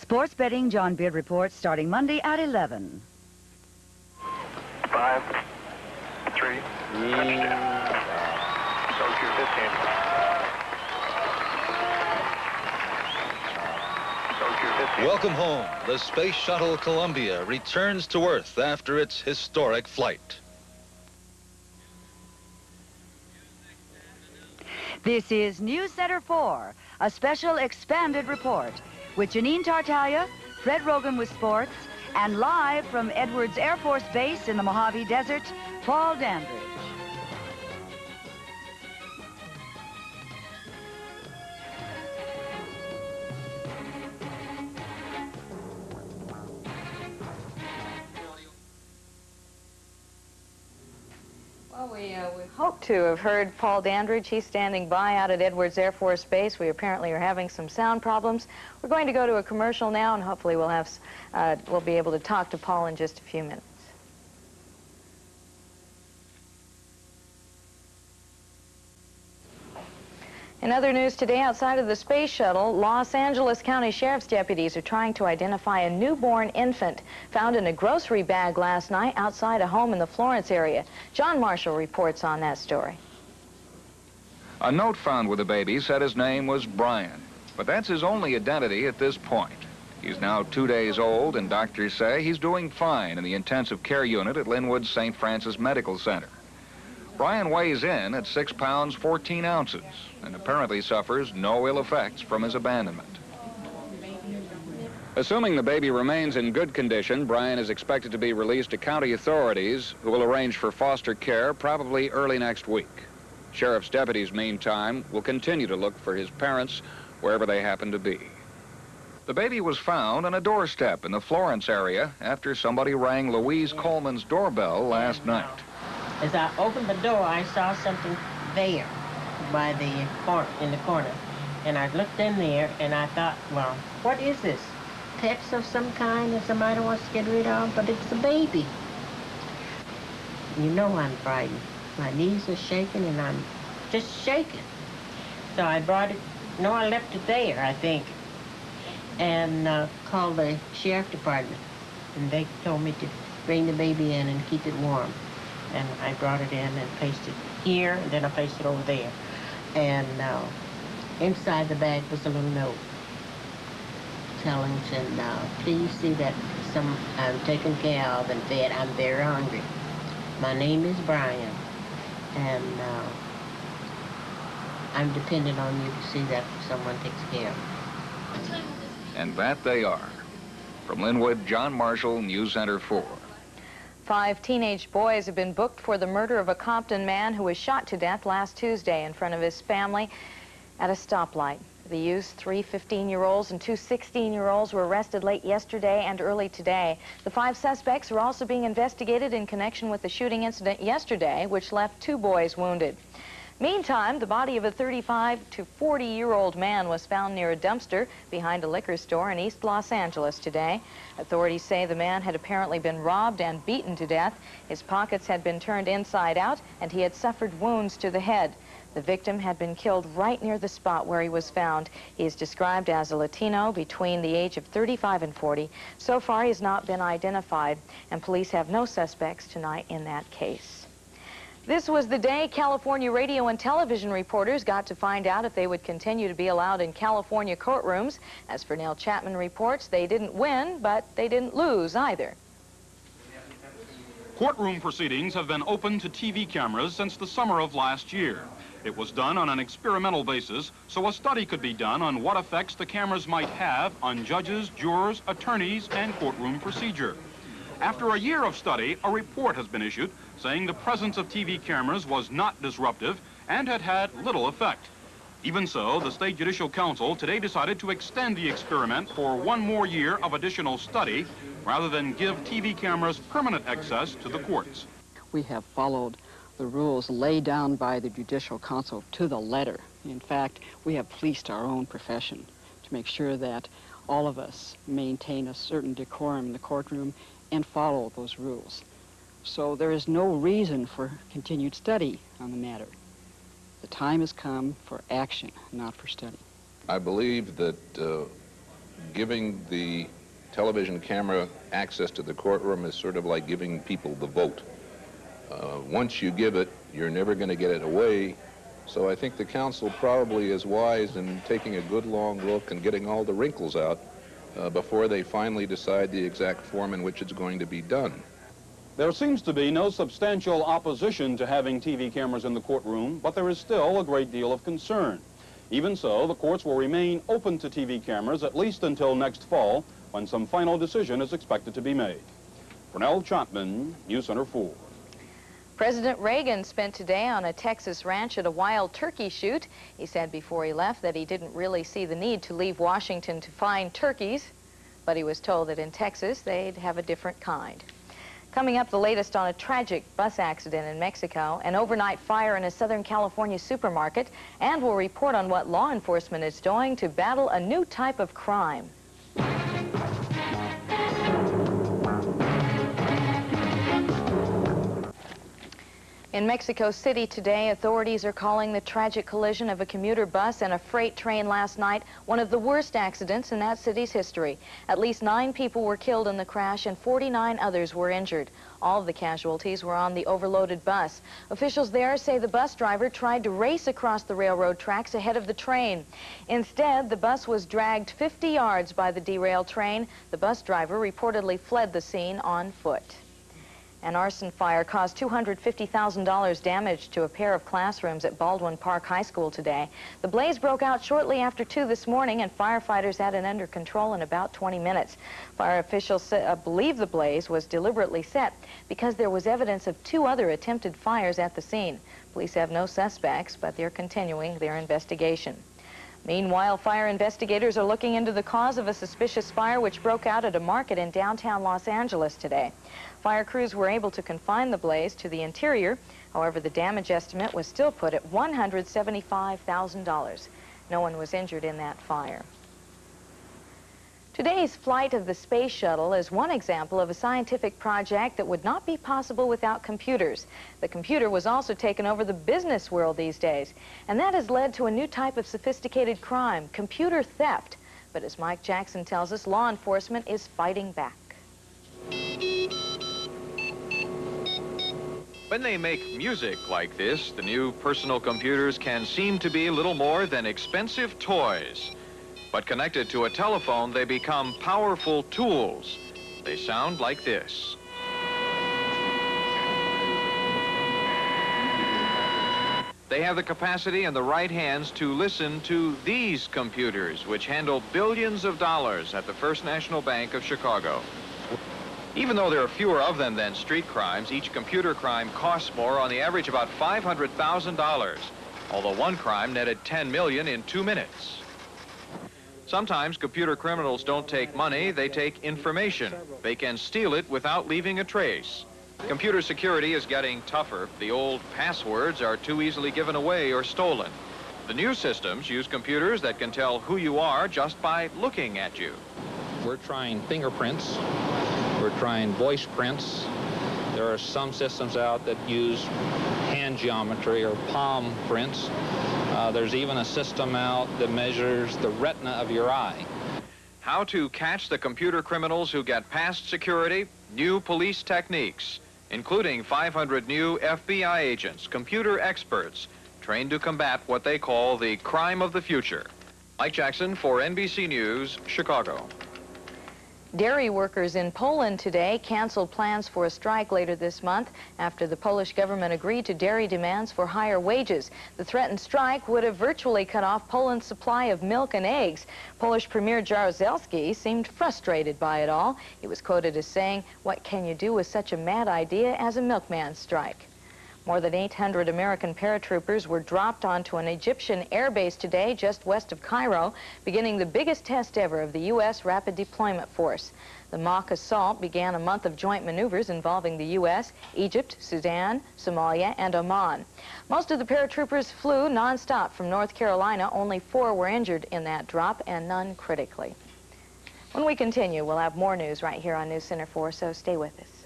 Sports betting John Beard Report starting Monday at 11. 5, 3, Tokyo 15. Welcome home. The Space Shuttle Columbia returns to Earth after its historic flight. This is Newscenter 4, a special expanded report with Janine Tartaglia, Fred Rogan with sports, and live from Edwards Air Force Base in the Mojave Desert, Paul Dandridge. Well, we hope to have heard Paul Dandridge. He's standing by out at Edwards Air Force Base. We apparently are having some sound problems. We're going to go to a commercial now, and hopefully we'll be able to talk to Paul in just a few minutes. In other news today, outside of the space shuttle, Los Angeles County Sheriff's deputies are trying to identify a newborn infant found in a grocery bag last night outside a home in the Florence area. John Marshall reports on that story. A note found with the baby said his name was Brian, but that's his only identity at this point. He's now 2 days old, and doctors say he's doing fine in the intensive care unit at Linwood's St. Francis Medical Center. Brian weighs in at 6 pounds 14 ounces and apparently suffers no ill effects from his abandonment. Assuming the baby remains in good condition, Brian is expected to be released to county authorities, who will arrange for foster care probably early next week. Sheriff's deputies, meantime, will continue to look for his parents wherever they happen to be. The baby was found on a doorstep in the Florence area after somebody rang Louise Coleman's doorbell last night. As I opened the door, I saw something there by the in the corner. And I looked in there and I thought, well, what is this? Pets of some kind that somebody wants to get rid of, but it's a baby. You know I'm frightened. My knees are shaking and I'm just shaking. So I brought it, no, I left it there, I think, and called the sheriff department. And they told me to bring the baby in and keep it warm. And I brought it in and placed it here, and then I placed it over there. And inside the bag was a little note telling, please see that I'm taken care of and fed. I'm very hungry. My name is Brian, and I'm dependent on you to see that someone takes care of me. And that they are. From Linwood, John Marshall, Newscenter 4. 5 teenage boys have been booked for the murder of a Compton man who was shot to death last Tuesday in front of his family at a stoplight. The youths, 3 15-year-olds and 2 16-year-olds, were arrested late yesterday and early today. The 5 suspects are also being investigated in connection with the shooting incident yesterday, which left 2 boys wounded. Meantime, the body of a 35 to 40-year-old man was found near a dumpster behind a liquor store in East Los Angeles today. Authorities say the man had apparently been robbed and beaten to death. His pockets had been turned inside out, and he had suffered wounds to the head. The victim had been killed right near the spot where he was found. He is described as a Latino between the age of 35 and 40. So far, he has not been identified, and police have no suspects tonight in that case. This was the day California radio and television reporters got to find out if they would continue to be allowed in California courtrooms. As Fernell Chapman reports, they didn't win, but they didn't lose either. Courtroom proceedings have been open to TV cameras since the summer of last year. It was done on an experimental basis, so a study could be done on what effects the cameras might have on judges, jurors, attorneys, and courtroom procedure. After a year of study, a report has been issued saying the presence of TV cameras was not disruptive and had had little effect. Even so, the State Judicial Council today decided to extend the experiment for 1 more year of additional study rather than give TV cameras permanent access to the courts. We have followed the rules laid down by the Judicial Council to the letter. In fact, we have policed our own profession to make sure that all of us maintain a certain decorum in the courtroom and follow those rules. So there is no reason for continued study on the matter. The time has come for action, not for study. I believe that giving the television camera access to the courtroom is sort of like giving people the vote. Once you give it, you're never going to get it away. So I think the council probably is wise in taking a good long look and getting all the wrinkles out before they finally decide the exact form in which it's going to be done. There seems to be no substantial opposition to having TV cameras in the courtroom, but there is still a great deal of concern. Even so, the courts will remain open to TV cameras at least until next fall, when some final decision is expected to be made. Pernell Chapman, Newscenter 4. President Reagan spent today on a Texas ranch at a wild turkey shoot. He said before he left that he didn't really see the need to leave Washington to find turkeys, but he was told that in Texas they'd have a different kind. Coming up, the latest on a tragic bus accident in Mexico, an overnight fire in a Southern California supermarket, and we'll report on what law enforcement is doing to battle a new type of crime. In Mexico City today, authorities are calling the tragic collision of a commuter bus and a freight train last night one of the worst accidents in that city's history. At least 9 people were killed in the crash and 49 others were injured. All of the casualties were on the overloaded bus. Officials there say the bus driver tried to race across the railroad tracks ahead of the train. Instead, the bus was dragged 50 yards by the derailed train. The bus driver reportedly fled the scene on foot. An arson fire caused $250,000 damage to a pair of classrooms at Baldwin Park High School today. The blaze broke out shortly after 2 this morning, and firefighters had it under control in about 20 minutes. Fire officials believe the blaze was deliberately set because there was evidence of 2 other attempted fires at the scene. Police have no suspects, but they're continuing their investigation. Meanwhile, fire investigators are looking into the cause of a suspicious fire which broke out at a market in downtown Los Angeles today. Fire crews were able to confine the blaze to the interior. However, the damage estimate was still put at $175,000. No one was injured in that fire. Today's flight of the space shuttle is one example of a scientific project that would not be possible without computers. The computer was also taken over the business world these days, and that has led to a new type of sophisticated crime, computer theft. But as Mike Jackson tells us, law enforcement is fighting back. When they make music like this, the new personal computers can seem to be little more than expensive toys. But connected to a telephone, they become powerful tools. They sound like this. They have the capacity and the right hands to listen to these computers, which handle billions of dollars at the First National Bank of Chicago. Even though there are fewer of them than street crimes, each computer crime costs more, on the average about $500,000, although one crime netted $10 million in 2 minutes. Sometimes computer criminals don't take money, they take information. They can steal it without leaving a trace. Computer security is getting tougher. The old passwords are too easily given away or stolen. The new systems use computers that can tell who you are just by looking at you. We're trying fingerprints. We're trying voice prints. There are some systems out that use hand geometry or palm prints. There's even a system out that measures the retina of your eye. How to catch the computer criminals who get past security? New police techniques, including 500 new FBI agents, computer experts, trained to combat what they call the crime of the future. Mike Jackson for NBC News, Chicago. Dairy workers in Poland today canceled plans for a strike later this month after the Polish government agreed to dairy demands for higher wages. The threatened strike would have virtually cut off Poland's supply of milk and eggs. Polish Premier Jaruzelski seemed frustrated by it all. He was quoted as saying, "What can you do with such a mad idea as a milkman's strike?" More than 800 American paratroopers were dropped onto an Egyptian air base today just west of Cairo, beginning the biggest test ever of the U.S. Rapid Deployment Force. The mock assault began a month of joint maneuvers involving the U.S., Egypt, Sudan, Somalia, and Oman. Most of the paratroopers flew nonstop from North Carolina. Only 4 were injured in that drop, and none critically. When we continue, we'll have more news right here on Newscenter 4, so stay with us.